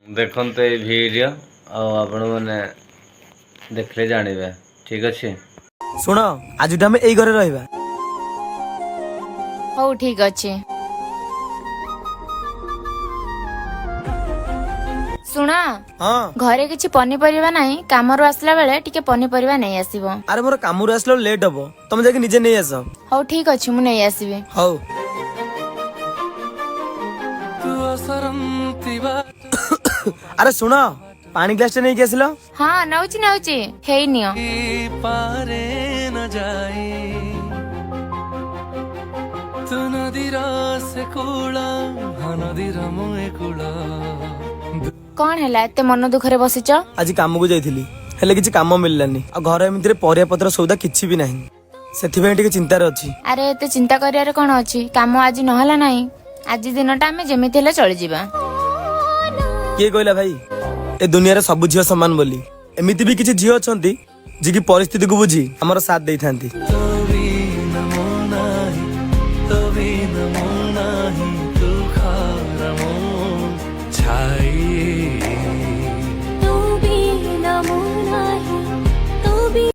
ଦେଖନ୍ତୁ ଏଇ ଭିଡ଼ିଓ ଆଉ ଆପଣମାନେ ଦେଖିଲେ ଜାଣିବେ। ଠିକ୍ ଅଛି। ଶୁଣ ଆଜିଠୁ ଆମେ ଏଇ ଘରେ ରହିବା। ହଉ ଠିକ ଅଛି। ଶୁଣ ହଁ ଘରେ କିଛି ପନିପରିବା ନାହିଁ, କାମରୁ ଆସିଲା ବେଳେ ଟିକେ ପନିପରିବା ନେଇ ଆସିବ। ଆରେ ମୋର କାମରୁ ଆସିଲା ଲେଟ୍ ହବ, ତମେ ଯାଇକି ନିଜେ ନେଇ ଆସ। ହଉ ଠିକ ଅଛି, ମୁଁ ନେଇ ଆସିବି। ହଉ। ଆରେ ଶୁଣ ପାଣି ଗ୍ଲାସ ଟା ନେଇକି ଆସିଲ। ହଁ ନଉଛି ନଉଛି, ହେଇ ନିଅ। କଣ ହେଲା ଏତେ ମନ ଦୁଃଖରେ ବସିଛ? ଆଜି କାମକୁ ଯାଇଥିଲି ହେଲେ କିଛି କାମ ମିଳିଲାନି, ଆଉ ଘର ଏମିତିରେ ପରିବା ପତ୍ର ସଉଦା କିଛି ବି ନାହିଁ, ସେଥିପାଇଁ ଟିକେ ଚିନ୍ତାରେ ଅଛି। ଆରେ ଏତେ ଚିନ୍ତା କରିବାରେ କଣ ଅଛି, କାମ ଆଜି ନହେଲା ନାହିଁ, ଆଜି ଦିନଟା ଆମେ ଯେମିତି ହେଲେ ଚଳିଯିବା। କିଏ କହିଲା ଭାଇ ଏ ଦୁନିଆରେ ସବୁ ଝିଅ ସମାନ ବୋଲି? ଏମିତି ବି କିଛି ଝିଅ ଅଛନ୍ତି ଯିଏ କି ପରିସ୍ଥିତିକୁ ବୁଝି ଆମର ସାଥ ଦେଇଥାନ୍ତି।